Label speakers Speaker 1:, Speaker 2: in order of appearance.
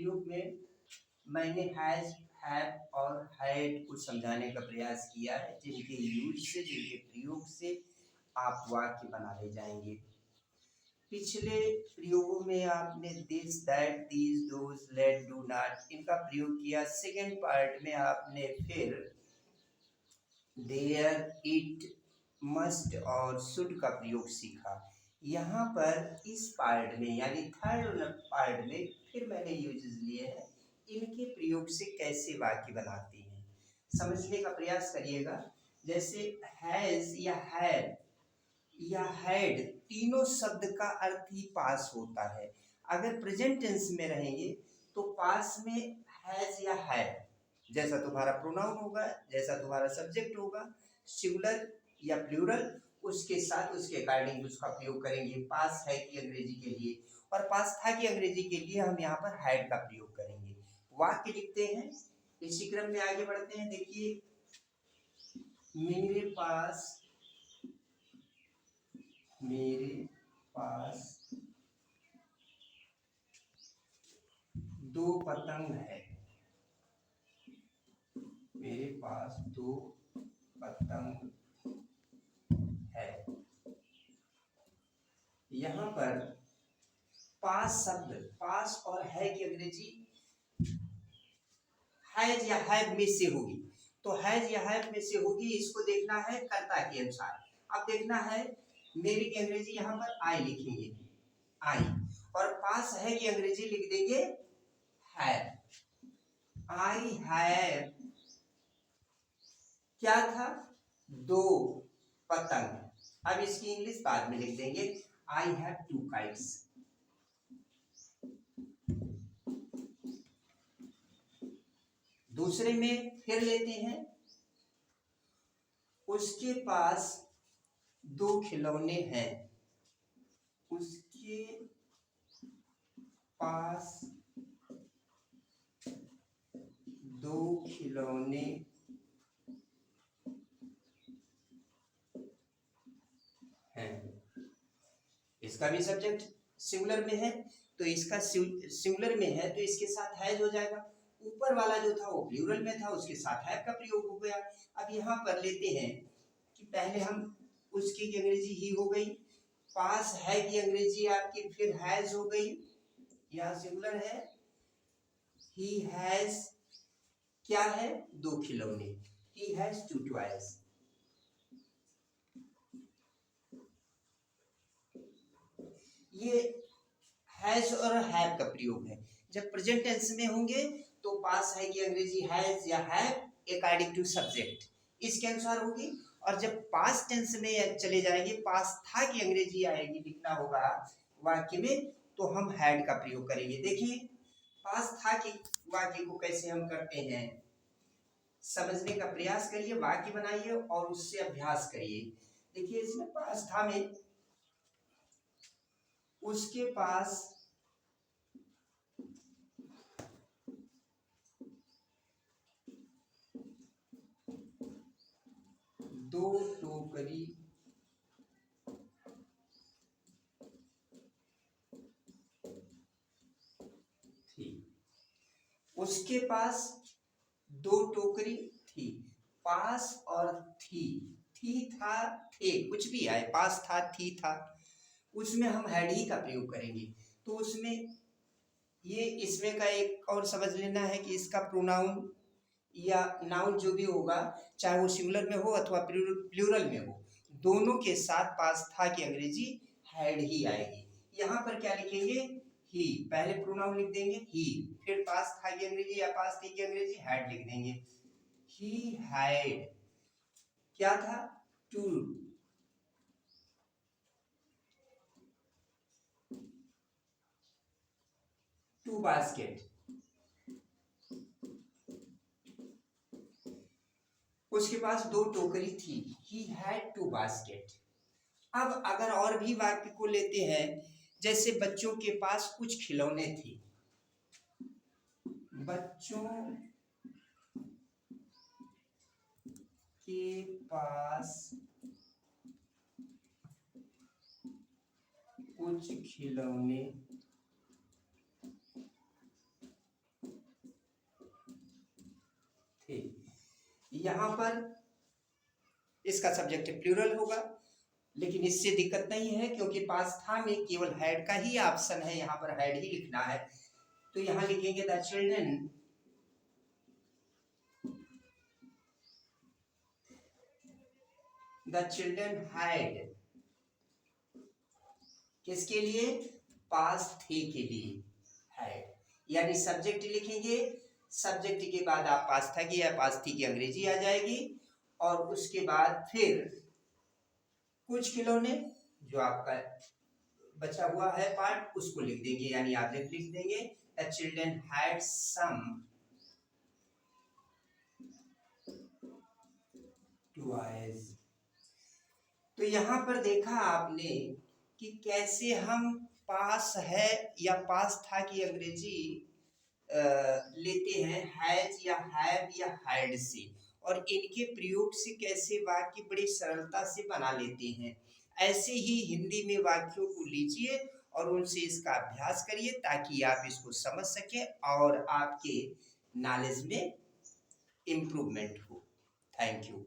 Speaker 1: प्रयोग में मैंने हैज, हैव और हैड को समझाने का प्रयास किया है, जिनके यूज से, जिनके प्रयोग से आप वाक्य बना ले जाएंगे। पिछले प्रयोगों में आपने this, that, these, those, let, do not इनका प्रयोग किया। सेकेंड पार्ट में आपने फिर देयर, इट, मस्ट और शुड का प्रयोग सीखा। यहाँ पर इस पार्ट में यानी थर्ड पार्ट में फिर मैंने यूजेस लिए हैं, इनके प्रयोग से कैसे वाक्य बनाते हैं समझने का प्रयास करिएगा। जैसे हैज या हैड या हैड, तीनों शब्द का अर्थ ही पास होता है। अगर प्रेजेंट टेंस में रहेंगे तो पास में हैज या हैड, जैसा तुम्हारा प्रोनाउन होगा, जैसा तुम्हारा सब्जेक्ट होगा, सिंगुलर या प्लूरल, उसके साथ उसके अकॉर्डिंग उसका प्रयोग करेंगे। पास है की अंग्रेजी के लिए और पास था की अंग्रेजी के लिए हम यहाँ पर हैड का प्रयोग करेंगे। वाक्य लिखते हैं, इसी क्रम में आगे बढ़ते हैं। देखिए, मेरे पास दो पतंग है। मेरे पास दो पतंग है। यहाँ पर पास शब्द, पास और है की अंग्रेजी हैज या हैव में से होगी, तो हैज या हैव में से होगी, इसको देखना है कर्ता के अनुसार। अब देखना है मेरी की अंग्रेजी यहाँ पर आई लिखेंगे, आई, और पास है की अंग्रेजी लिख देंगे हैव। आई हैव क्या था, दो पतंग। अब इसकी इंग्लिश बाद में लिख देंगे, आई हैव टू काइट्स। दूसरे में फिर लेते हैं, उसके पास दो खिलौने हैं। उसके पास दो खिलौने हैं। इसका भी सब्जेक्ट सिंगुलर में है, तो इसका सिंगुलर में है तो इसके साथ हैज हो जाएगा। ऊपर वाला जो था वो प्लूरल में था, उसके साथ हैव का प्रयोग हो गया। अब यहाँ पर लेते हैं कि पहले हम उसकी की अंग्रेजी ही हो गई, पास है की अंग्रेजी आपकी फिर हैज हो गई। यहाँ सिंगुलर है, ही हैज क्या है, दो खिलौने, ही हैज टू टॉयज। ये हैज और हैव का प्रयोग है। जब प्रेजेंट टेंस में होंगे तो पास है की अंग्रेजी हैज या हैव अकॉर्डिंग टू सब्जेक्ट, इसके अनुसार होगी। और जब पास्ट टेंस में चले जाएंगे, पास था की अंग्रेजी आएगी, लिखना होगा वाक्य में, तो हम हैड का प्रयोग करेंगे। देखिए, पास था की वाक्य को कैसे हम करते हैं समझने का प्रयास करिए, वाक्य बनाइए और उससे अभ्यास करिए। देखिए, इसमें पास था में उसके पास दो टोकरी थी। उसके पास दो टोकरी थी। पास और थी, थी था थे, कुछ भी आए, पास था थी था, उसमें हम हैड ही का प्रयोग करेंगे। तो उसमें ये इसमें का एक और समझ लेना है कि इसका प्रोनाउन या नाउन जो भी होगा, चाहे वो सिंगुलर में हो अथवा प्लूरल में हो, दोनों के साथ पास था की अंग्रेजी हैड ही आएगी। यहाँ पर क्या लिखेंगे, ही, पहले प्रोनाउन लिख देंगे ही, फिर पास था की अंग्रेजी या पास थी की अंग्रेजी हैड लिख देंगे। ही हैड क्या था, टू बास्केट। उसके पास दो टोकरी थी, ही हैड टू बास्केट। अब अगर और भी वाक्य को लेते हैं, जैसे बच्चों के पास कुछ खिलौने थे। बच्चों के पास कुछ खिलौने यहाँ पर इसका सब्जेक्ट प्लूरल होगा, लेकिन इससे दिक्कत नहीं है क्योंकि पास था में केवल हैड का ही ऑप्शन है, यहाँ पर हैड ही लिखना है। तो यहाँ लिखेंगे द चिल्ड्रन हैड, किसके लिए? पास थे के लिए हैड, यानी सब्जेक्ट लिखेंगे, सब्जेक्ट के बाद आप पास था की या पास थी की अंग्रेजी आ जाएगी, और उसके बाद फिर कुछ खिलौने जो आपका बचा हुआ है पार्ट उसको लिख देंगे, यानी ऑब्जेक्ट लिख देंगे the children had some toys. तो यहाँ पर देखा आपने कि कैसे हम पास है या पास था की अंग्रेजी लेते हैं हैज या हैव या हैड से, और इनके प्रयोग से कैसे वाक्य बड़ी सरलता से बना लेते हैं। ऐसे ही हिंदी में वाक्यों को लीजिए और उनसे इसका अभ्यास करिए ताकि आप इसको समझ सकें और आपके नॉलेज में इम्प्रूवमेंट हो। Thank you.